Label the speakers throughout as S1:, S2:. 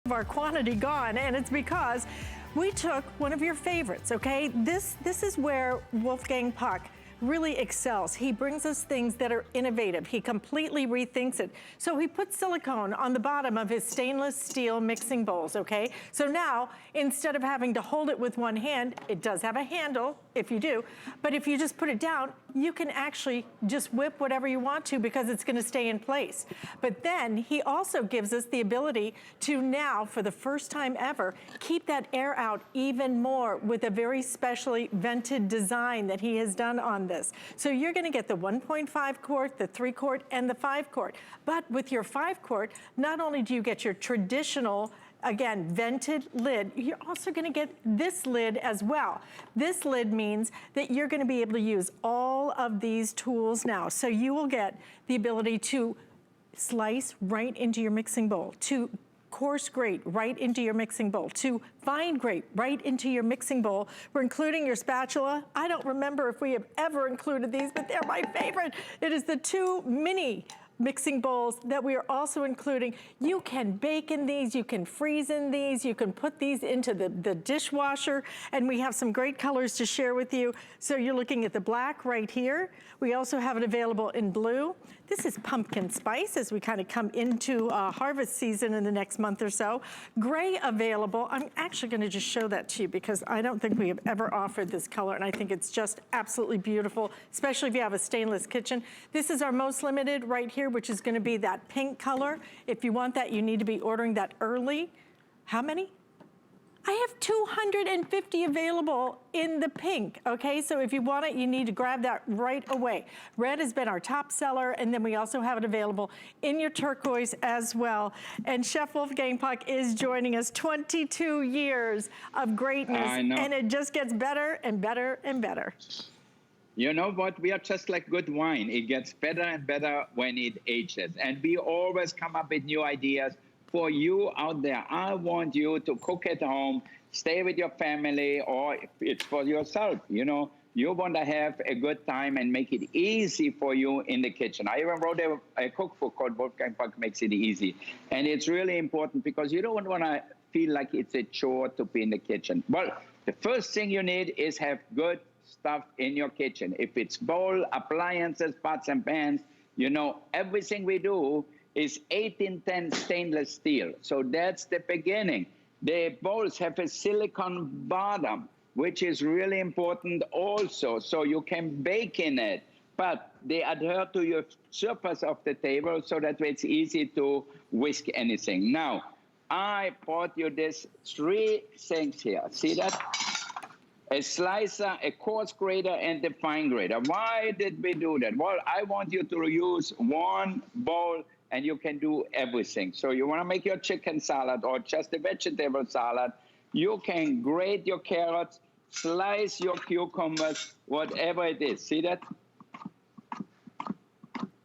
S1: of our quantity gone, and it's because we took one of your favorites, okay? This is where Wolfgang Puck really excels. He brings us things that are innovative. He completely rethinks it. So he put silicone on the bottom of his stainless steel mixing bowls, okay? So now, instead of having to hold it with one hand, it does have a handle, if you do, but if you just put it down, you can actually just whip whatever you want to because it's gonna stay in place. But then he also gives us the ability to now, for the first time ever, keep that air out even more with a very specially vented design that he has done on this. So you're gonna get the 1.5 quart, the 3 quart, and the 5 quart. But with your 5 quart, not only do you get your traditional, again, vented lid, you're also gonna get this lid as well. This lid means that you're gonna be able to use all of these tools now. So you will get the ability to slice right into your mixing bowl, to coarse grate right into your mixing bowl, to fine grate right into your mixing bowl. We're including your spatula. I don't remember if we have ever included these, but they're my favorite. It is the 2 mini mixing bowls that we are also including. You can bake in these, you can freeze in these, you can put these into the dishwasher, and we have some great colors to share with you. So you're looking at the black right here. We also have it available in blue. This is pumpkin spice as we kind of come into harvest season in the next month or so. Gray available. I'm actually gonna just show that to you because I don't think we have ever offered this color, and I think it's just absolutely beautiful, especially if you have a stainless kitchen. This is our most limited right here, which is gonna be that pink color. If you want that, you need to be ordering that early. How many? I have 250 available in the pink, okay? So if you want it, you need to grab that right away. Red has been our top seller, and then we also have it available in your turquoise as well. And Chef Wolfgang Puck is joining us. 22 years of greatness, and it just gets better and better and better.
S2: You know what? We are just like good wine. It gets better and better when it ages. And we always come up with new ideas for you out there. I want you to cook at home, stay with your family, or it's for yourself. You know, you want to have a good time and make it easy for you in the kitchen. I even wrote a cookbook called Wolfgang Puck Makes It Easy. And it's really important because you don't want to feel like it's a chore to be in the kitchen. Well, the first thing you need is have good stuff in your kitchen. If it's bowl, appliances, pots and pans, you know, everything we do is 1810 stainless steel. So that's the beginning. The bowls have a silicone bottom, which is really important also, so you can bake in it, but they adhere to your surface of the table so that it's easy to whisk anything. Now, I brought you this 3 things here. See that? A slicer, a coarse grater, and a fine grater. Why did we do that? Well, I want you to use one bowl and you can do everything. So you want to make your chicken salad or just a vegetable salad, you can grate your carrots, slice your cucumbers, whatever it is. See that?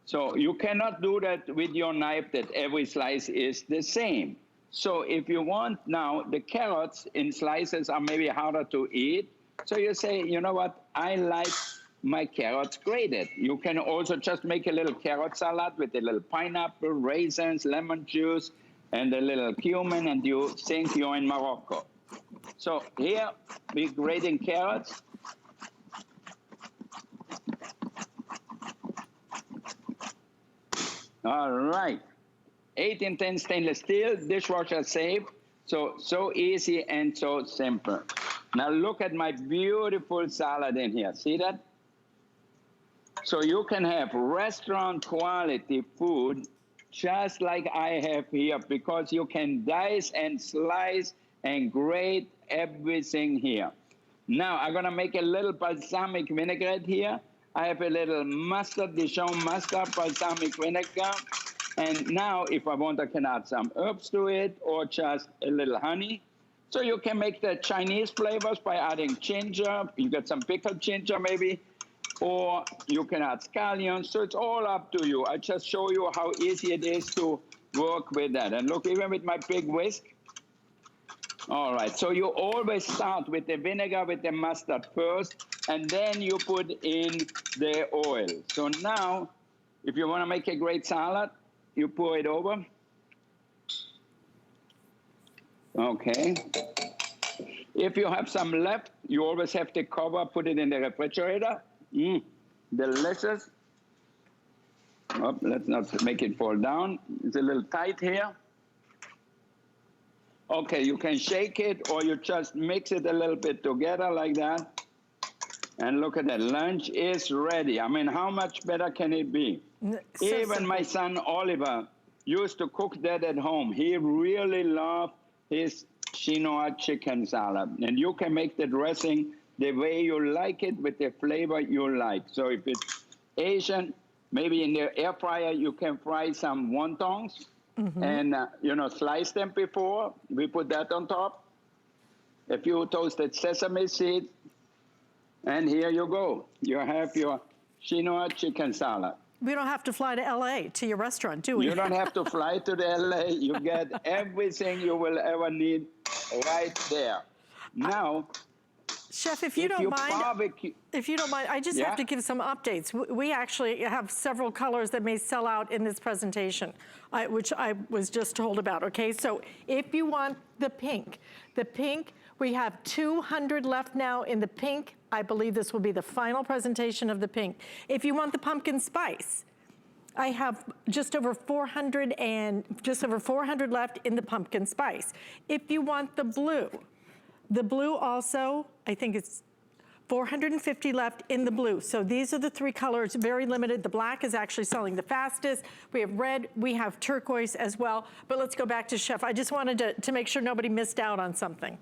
S2: So you cannot do that with your knife that every slice is the same. So if you want now, the carrots in slices are maybe harder to eat. So you say, you know what, I like my carrots grated. You can also just make a little carrot salad with a little pineapple, raisins, lemon juice, and a little cumin, and you think you're in Morocco. So here we're grating carrots. All right. 1810 stainless steel, dishwasher safe. So easy and so simple. Now look at my beautiful salad in here. See that? So you can have restaurant quality food just like I have here because you can dice and slice and grate everything here. Now I'm gonna make a little balsamic vinaigrette here. I have a little mustard, Dijon mustard, balsamic vinegar. And now if I want, I can add some herbs to it or just a little honey. So you can make the Chinese flavors by adding ginger. You get some pickled ginger maybe. Or you can add scallions, so it's all up to you. I just show you how easy it is to work with that. And look, even with my big whisk. All right, so you always start with the vinegar, with the mustard first, and then you put in the oil. So now, if you want to make a great salad, you pour it over. Okay. If you have some left, you always have to cover, put it in the refrigerator. Delicious. Oh, let's not make it fall down. It's a little tight here. Okay, you can shake it or you just mix it a little bit together like that. And look at that, lunch is ready. I mean, how much better can it be? Even my son Oliver used to cook that at home. He really loved his quinoa chicken salad. And you can make the dressing the way you like it with the flavor you like. So if it's Asian, maybe in the air fryer, you can fry some wontons and, slice them before. We put that on top. A few toasted sesame seeds. And here you go. You have your quinoa chicken salad.
S1: We don't have to fly to LA to your restaurant, do we?
S2: You don't have to fly to the LA. You get everything you will ever need right there. Now,
S1: Chef, if you don't mind, I just have to give some updates. We actually have several colors that may sell out in this presentation, which I was just told about, okay? So if you want the pink, we have 200 left now in the pink. I believe this will be the final presentation of the pink. If you want the pumpkin spice, I have just over 400 left in the pumpkin spice. If you want the blue also, I think it's 450 left in the blue. So these are the three colors, very limited. The black is actually selling the fastest. We have red, we have turquoise as well. But let's go back to Chef. I just wanted to make sure nobody missed out on something.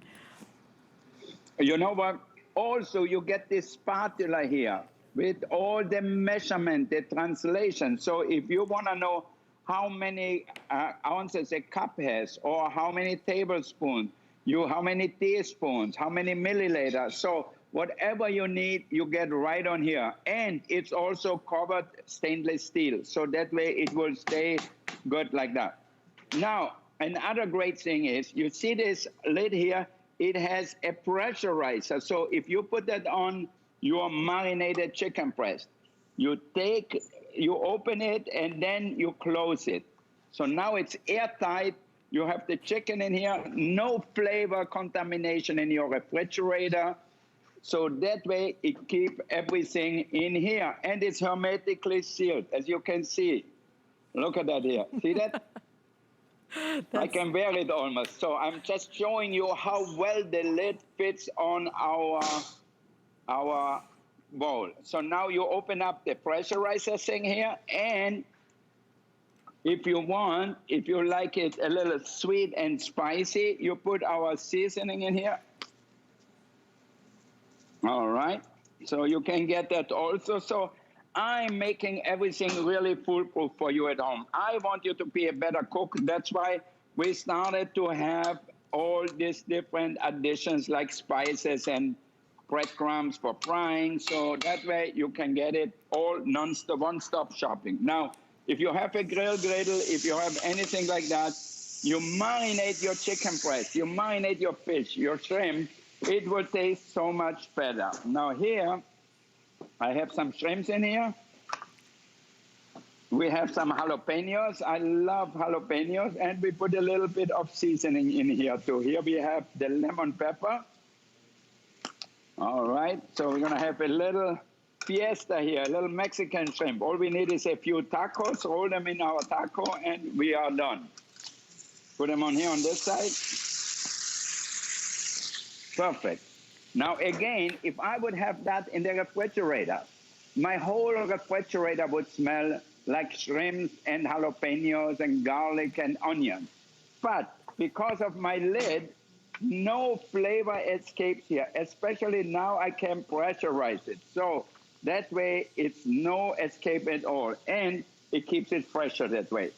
S2: You know what? Also, you get this spatula here with all the measurement, the translation. So if you want to know how many ounces a cup has, or how many tablespoons, how many teaspoons, how many milliliters. So whatever you need, you get right on here. And it's also covered stainless steel. So that way it will stay good like that. Now, another great thing is, you see this lid here? It has a pressurizer. So if you put that on your marinated chicken breast, you open it and then you close it. So now it's airtight. You have the chicken in here, no flavor contamination in your refrigerator. So that way it keeps everything in here. And it's hermetically sealed, as you can see. Look at that here. See that? I can wear it almost. So I'm just showing you how well the lid fits on our bowl. So now you open up the pressurizer thing here, and if you like it a little sweet and spicy, you put our seasoning in here. All right. So you can get that also. So I'm making everything really foolproof for you at home. I want you to be a better cook. That's why we started to have all these different additions like spices and breadcrumbs for frying. So that way you can get it all non-stop, one-stop shopping. Now, if you have a grill griddle, if you have anything like that, you marinate your chicken breast, you marinate your fish, your shrimp, it will taste so much better. Now here, I have some shrimps in here. We have some jalapenos. I love jalapenos. And we put a little bit of seasoning in here too. Here we have the lemon pepper. All right, so we're gonna have a little fiesta here, a little Mexican shrimp. All we need is a few tacos, roll them in our taco, and we are done. Put them on here on this side. Perfect. Now again, if I would have that in the refrigerator, my whole refrigerator would smell like shrimp and jalapenos and garlic and onions. But because of my lid, no flavor escapes here, especially now I can pressurize it. So that way it's no escape at all, and it keeps it fresher that way.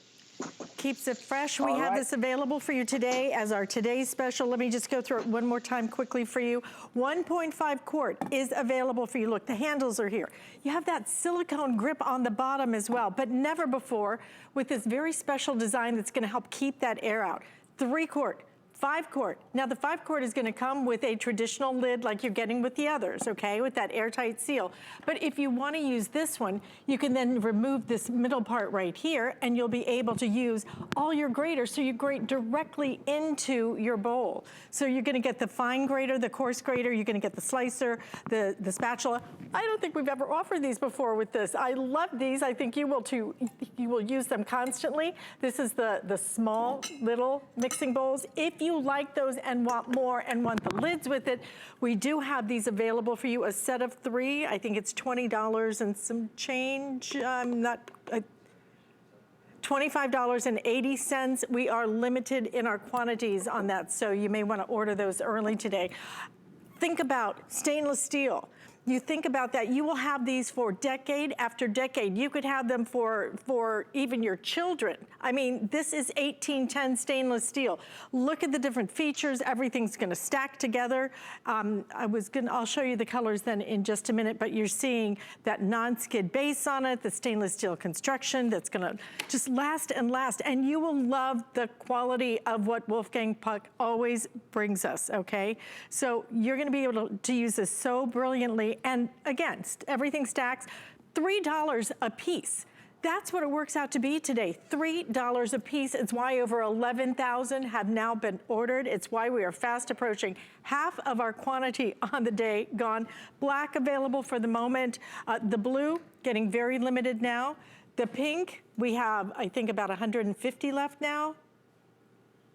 S1: Keeps it fresh. We have this available for you today as our today's special. Let me just go through it one more time quickly for you. 1.5 quart is available for you. Look, the handles are here. You have that silicone grip on the bottom as well, but never before with this very special design that's gonna help keep that air out. 3 quart, 5-quart. Now the 5-quart is gonna come with a traditional lid like you're getting with the others, okay, with that airtight seal. But if you wanna use this one, you can then remove this middle part right here and you'll be able to use all your graters so you grate directly into your bowl. So you're gonna get the fine grater, the coarse grater, you're gonna get the slicer, the spatula. I don't think we've ever offered these before with this. I love these, I think you will too. You will use them constantly. This is the small little mixing bowls. If you like those and want more and want the lids with it, we do have these available for you, a set of 3. I think it's $20 and some change. $25.80. We are limited in our quantities on that, so you may want to order those early today. Think about stainless steel. You think about that, you will have these for decade after decade. You could have them for even your children. I mean, this is 1810 stainless steel. Look at the different features, everything's gonna stack together. I'll show you the colors then in just a minute, but you're seeing that non-skid base on it, the stainless steel construction that's gonna just last and last, and you will love the quality of what Wolfgang Puck always brings us, okay? So you're gonna be able to use this so brilliantly. And again, everything stacks, $3 a piece. That's what it works out to be today, $3 a piece. It's why over 11,000 have now been ordered. It's why we are fast approaching half of our quantity on the day gone. Black available for the moment. The blue, getting very limited now. The pink, we have, I think, about 150 left now.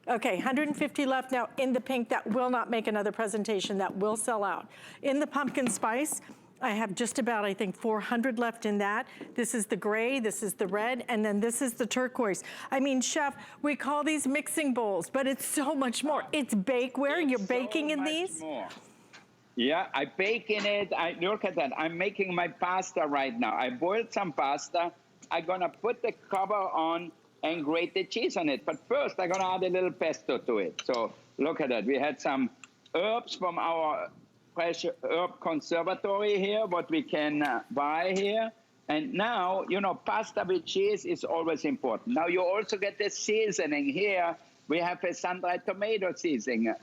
S1: Okay, 150 left now in the pink. That will not make another presentation. That will sell out. In the pumpkin spice, I have just about, I think, 400 left in that. This is the gray, this is the red, and then this is the turquoise. I mean, Chef, we call these mixing bowls, but it's so much more. It's bakeware. You're baking in these?
S2: More. Yeah, I bake in it. Look at that. I'm making my pasta right now. I boiled some pasta. I'm going to put the cover on and grate the cheese on it. But first, I'm gonna add a little pesto to it. So look at that. We had some herbs from our fresh herb conservatory here, what we can buy here. And now, you know, pasta with cheese is always important. Now you also get the seasoning here. We have a sun-dried tomato seasoning.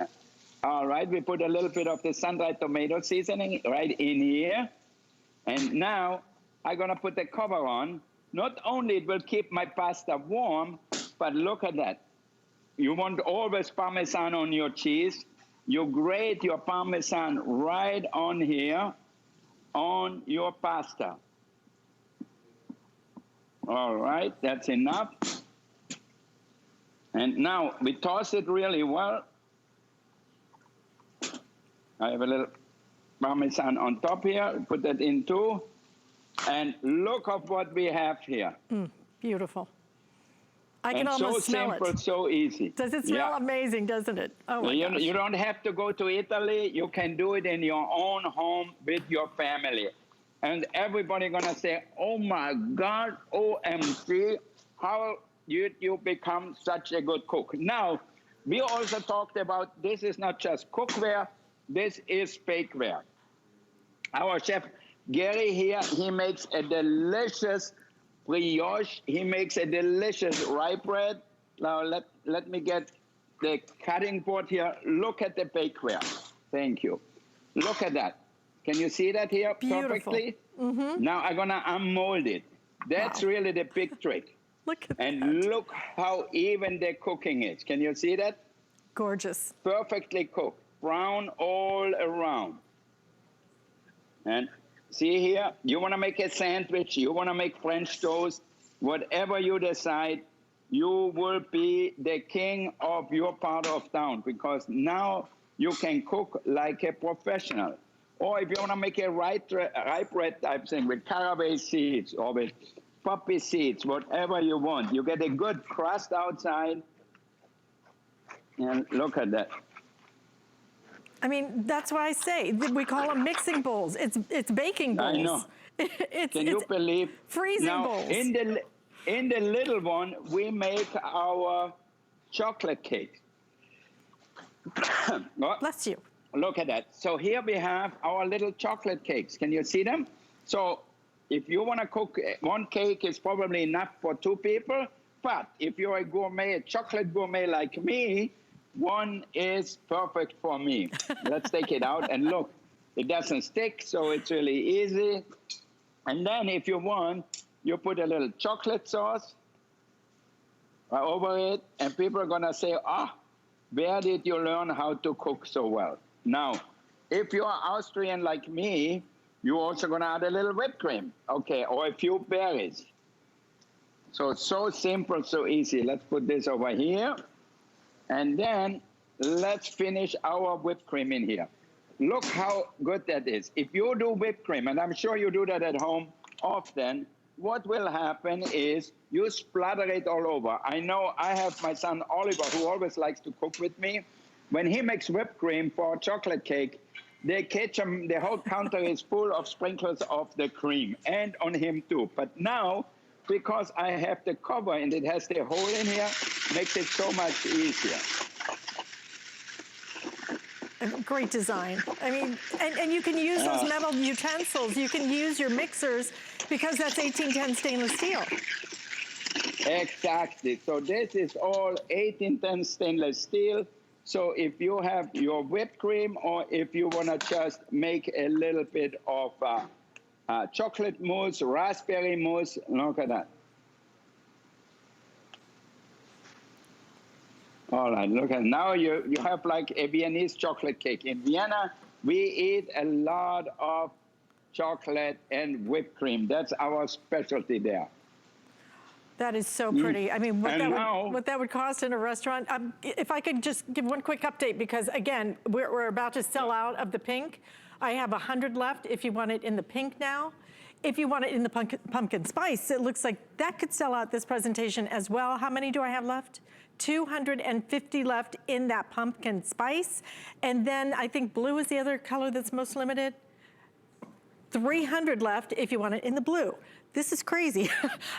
S2: All right, we put a little bit of the sun-dried tomato seasoning right in here. And now I'm gonna put the cover on. Not only it will keep my pasta warm, but look at that. You want always Parmesan on your cheese. You grate your Parmesan right on here, on your pasta. All right, that's enough. And now we toss it really well. I have a little Parmesan on top here, put that in too. And look at what we have here.
S1: Beautiful. I can almost smell it.
S2: So simple, so easy.
S1: Does it smell amazing, doesn't it? Oh my gosh.
S2: You don't have to go to Italy. You can do it in your own home with your family. And everybody gonna say, oh my God, OMG, how you become such a good cook. Now, we also talked about this is not just cookware, this is bakeware. Our chef, Gary here, he makes a delicious brioche. He makes a delicious rye bread. Now let me get the cutting board here. Look at the bakeware. Thank you. Look at that. Can you see that here perfectly? Mm-hmm. Now I'm gonna unmold it. That's really the big trick.
S1: Look at
S2: and
S1: that.
S2: Look how even the cooking is. Can you see that?
S1: Gorgeous.
S2: Perfectly cooked. Brown all around. And see here, you want to make a sandwich, you want to make French toast, whatever you decide, you will be the king of your part of town because now you can cook like a professional. Or if you want to make a rye bread type thing with caraway seeds or with poppy seeds, whatever you want, you get a good crust outside. And look at that.
S1: I mean, that's why I say we call them mixing bowls. It's baking bowls.
S2: I know. Can you believe?
S1: Freezing bowls.
S2: In the little one, we make our chocolate cake.
S1: Bless you.
S2: Look at that. So here we have our little chocolate cakes. Can you see them? So if you want to cook, one cake is probably enough for 2 people. But if you're a gourmet, a chocolate gourmet like me, one is perfect for me. Let's take it out and look. It doesn't stick, so it's really easy. And then if you want, you put a little chocolate sauce over it, and people are gonna say, where did you learn how to cook so well? Now, if you're Austrian like me, you're also gonna add a little whipped cream, okay, or a few berries. So it's so simple, so easy. Let's put this over here. And then let's finish our whipped cream in here. Look how good that is. If you do whipped cream, and I'm sure you do that at home often, what will happen is you splatter it all over. I know I have my son Oliver, who always likes to cook with me. When he makes whipped cream for a chocolate cake, the whole counter is full of sprinkles of the cream, and on him too. But now, because I have the cover and it has the hole in here, makes it so much easier.
S1: Great design. I mean, and you can use those metal utensils. You can use your mixers because that's 1810 stainless steel.
S2: Exactly. So this is all 1810 stainless steel. So if you have your whipped cream, or if you want to just make a little bit of chocolate mousse, raspberry mousse, look at that. All right, look at now you have like a Viennese chocolate cake. In Vienna, we eat a lot of chocolate and whipped cream. That's our specialty there.
S1: That is so pretty. I mean, what that would cost in a restaurant. If I could just give one quick update, because again, we're about to sell out of the pink. I have 100 left if you want it in the pink now. If you want it in the pumpkin spice, it looks like that could sell out this presentation as well. How many do I have left? 250 left in that pumpkin spice. And then I think blue is the other color that's most limited. 300 left if you want it in the blue. This is crazy.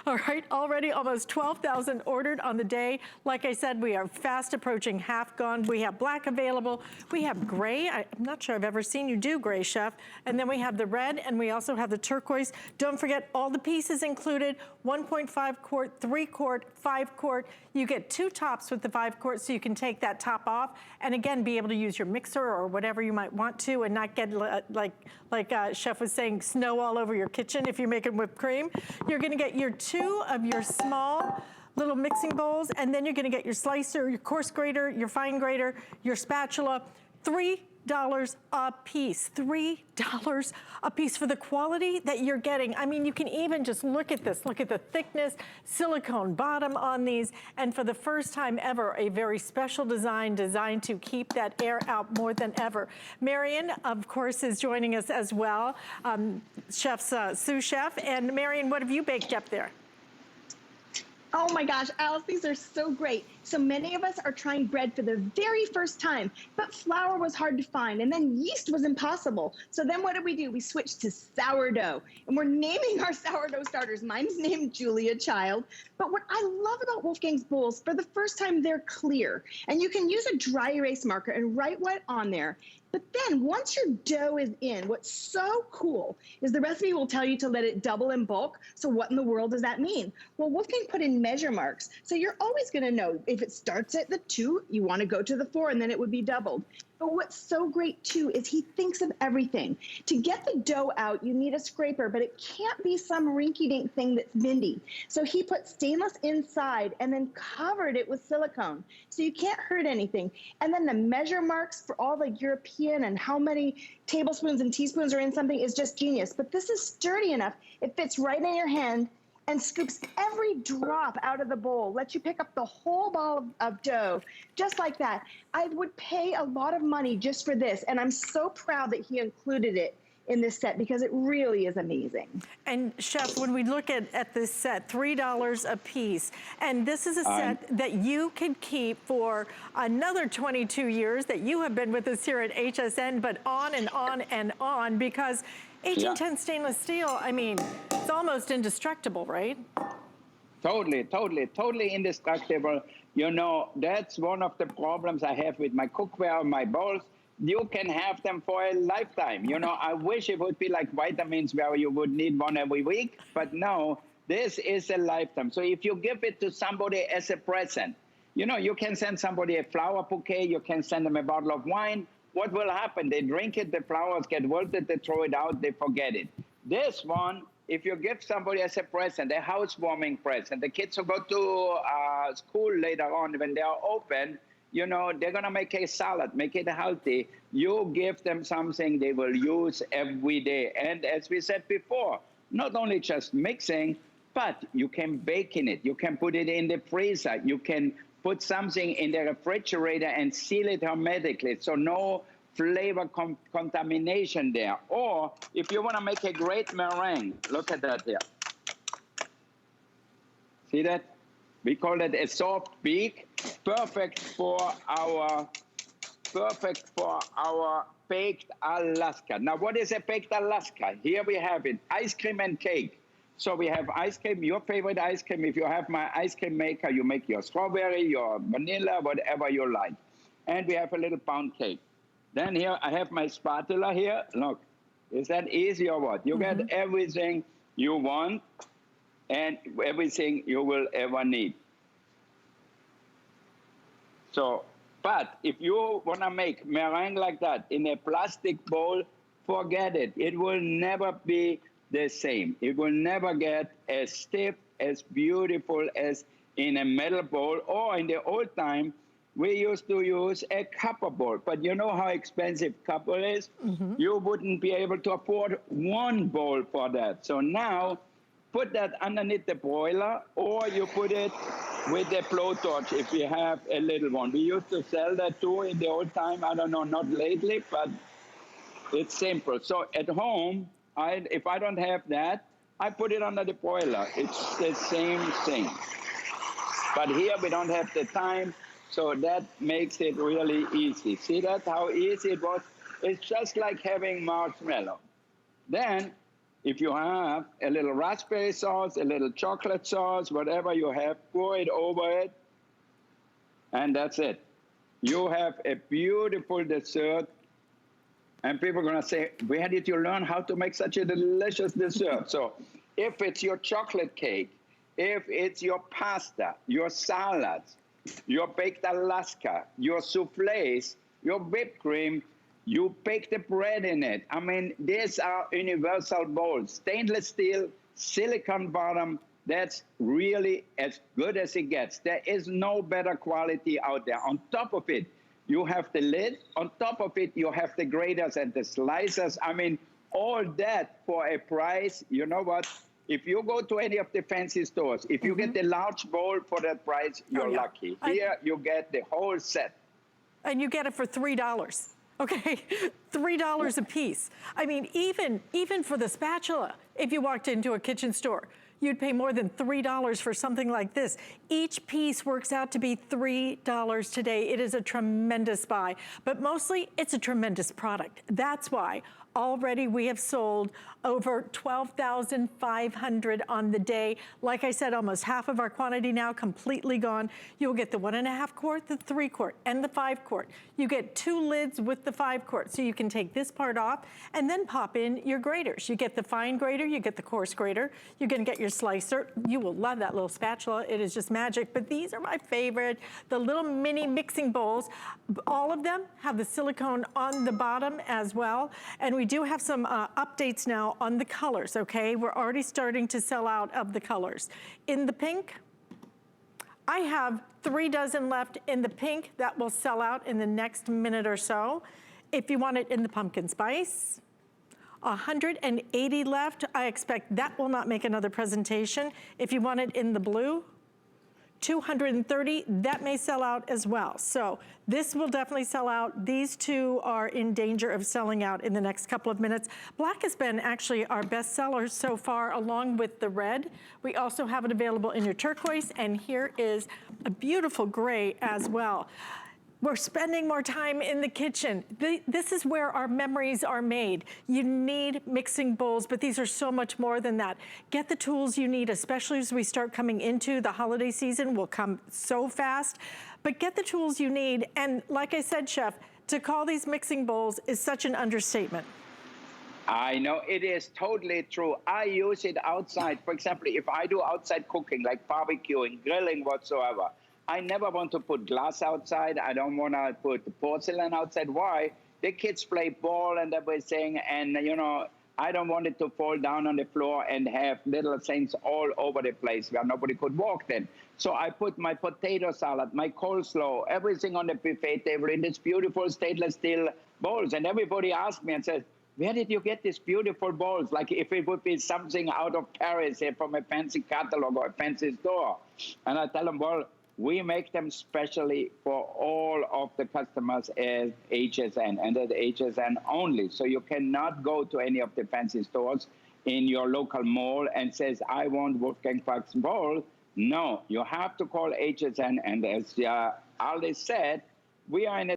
S1: All right, already almost 12,000 ordered on the day. Like I said, we are fast approaching half gone. We have black available. We have gray. I'm not sure I've ever seen you do gray, Chef. And then we have the red, and we also have the turquoise. Don't forget all the pieces included, 1.5 quart, 3 quart, 5 quart. You get 2 tops with the 5 quart, so you can take that top off and again, be able to use your mixer or whatever you might want to, and not get like Chef was saying, snow all over your kitchen if you're making whipped cream. You're gonna get your 2 of your small little mixing bowls, and then you're gonna get your slicer, your coarse grater, your fine grater, your spatula, $3 a piece, $3 a piece for the quality that you're getting. I mean, you can even just look at this, look at the thickness, silicone bottom on these, and for the first time ever, a very special design designed to keep that air out more than ever. Marion, of course, is joining us as well, Chef's sous chef. And Marion, what have you baked up there?
S3: Oh my gosh, Alice, these are so great. So many of us are trying bread for the very first time, but flour was hard to find, and then yeast was impossible. So then what did? We switched to sourdough, and we're naming our sourdough starters. Mine's named Julia Child, but what I love about Wolfgang's bowls, for the first time, they're clear, and you can use a dry erase marker and write what on there. But then once your dough is in, what's so cool is the recipe will tell you to let it double in bulk. So what in the world does that mean? Well, Wolfgang put in measure marks. So you're always gonna know if it starts at the 2, you wanna go to the 4, and then it would be doubled. But what's so great too is he thinks of everything. To get the dough out, you need a scraper, but it can't be some rinky-dink thing that's bendy. So he put stainless inside and then covered it with silicone. So you can't hurt anything. And then the measure marks for all the European and how many tablespoons and teaspoons are in something is just genius. But this is sturdy enough. It fits right in your hand and scoops every drop out of the bowl, lets you pick up the whole ball of dough, just like that. I would pay a lot of money just for this, and I'm so proud that he included it in this set because it really is amazing.
S1: And Chef, when we look at this set, $3 a piece, and this is a set that you can keep for another 22 years that you have been with us here at HSN, but on and on and on, because 1810 stainless steel, I mean, it's almost indestructible, right?
S2: Totally indestructible. You know, that's one of the problems I have with my cookware, my bowls. You can have them for a lifetime. You know, I wish it would be like vitamins where you would need one every week, but no, this is a lifetime. So if you give it to somebody as a present, You know, you can send somebody a flower bouquet, you can send them a bottle of wine. What will happen? They drink it, the flowers get wilted, they throw it out, they forget it. This one, if you give somebody as a present, a housewarming present, the kids will go to school later on when they are open, you know, they're going to make a salad, make it healthy. You give them something they will use every day. And as we said before, not only just mixing, but you can bake in it. You can put it in the freezer. You can put something in the refrigerator and seal it hermetically, so no flavor contamination there. Or if you want to make a great meringue, look at that here. See that? We call it a soft beak, perfect for our baked Alaska. Now, what is a baked Alaska? Here we have it, ice cream and cake. So we have ice cream, your favorite ice cream. If you have my ice cream maker, you make your strawberry, your vanilla, whatever you like. And we have a little pound cake. Then here, I have my spatula here. Look, is that easy or what? You get everything you want and everything you will ever need. So, but if you want to make meringue like that in a plastic bowl, forget it. It will never be the same. It will never get as stiff, as beautiful as in a metal bowl. Or in the old time, we used to use a copper bowl. But you know how expensive copper is? You wouldn't be able to afford one bowl for that. So now, put that underneath the broiler, or you put it with the blowtorch if you have a little one. We used to sell that too in the old time. I don't know, not lately, but it's simple. So at home, if I don't have that, I put it under the broiler. It's the same thing. But here we don't have the time, so that makes it really easy. See that, how easy it was? It's just like having marshmallow. Then, if you have a little raspberry sauce, a little chocolate sauce, whatever you have, pour it over it, and that's it. You have a beautiful dessert. And people are going to say, where did you learn how to make such a delicious dessert? So if it's your chocolate cake, if it's your pasta, your salads, your baked Alaska, your soufflés, your whipped cream, you bake the bread in it. I mean, these are universal bowls. Stainless steel, silicone bottom, that's really as good as it gets. There is no better quality out there. On top of it, you have the lid. On top of it, you have the graters and the slicers. I mean, all that for a price. You know what? If you go to any of the fancy stores, if you get the large bowl for that price, you're lucky. Here, you get the whole set.
S1: And you get it for $3. Okay, $3 a piece. I mean, even for the spatula, if you walked into a kitchen store, you'd pay more than $3 for something like this. Each piece works out to be $3 today. It is a tremendous buy, but mostly it's a tremendous product. That's why already we have sold over 12,500 on the day. Like I said, almost half of our quantity now completely gone. You'll get the 1.5 quart, the 3 quart, and the 5 quart. You get 2 lids with the 5 quart, so you can take this part off and then pop in your graters. You get the fine grater, you get the coarse grater, you're gonna get your slicer. You will love that little spatula. It is just magic, but these are my favorite. The little mini mixing bowls, all of them have the silicone on the bottom as well. And we do have some updates now on the colors, okay? We're already starting to sell out of the colors. In the pink, I have 3 dozen left in the pink that will sell out in the next minute or so. If you want it in the pumpkin spice, 180 left. I expect that will not make another presentation. If you want it in the blue, 230, that may sell out as well. So this will definitely sell out. These two are in danger of selling out in the next couple of minutes. Black has been actually our best seller so far, along with the red. We also have it available in your turquoise, and here is a beautiful gray as well. We're spending more time in the kitchen. This is where our memories are made. You need mixing bowls, but these are so much more than that. Get the tools you need, especially as we start coming into the holiday season. Will come so fast, but get the tools you need. And like I said, Chef, to call these mixing bowls is such an understatement.
S2: I know, it is totally true. I use it outside. For example, if I do outside cooking, like barbecuing, grilling, whatsoever, I never want to put glass outside. I don't want to put porcelain outside. Why? The kids play ball and everything, and you know, I don't want it to fall down on the floor and have little things all over the place where nobody could walk then. So I put my potato salad, my coleslaw, everything on the buffet table in this beautiful stainless steel bowls. And everybody asked me and says, where did you get these beautiful bowls? Like if it would be something out of Paris from a fancy catalog or a fancy store. And I tell them, well, we make them specially for all of the customers as HSN and at HSN only. So you cannot go to any of the fancy stores in your local mall and says, I want Wolfgang Puck's bowl. No, you have to call HSN. And as Ali said, we are in a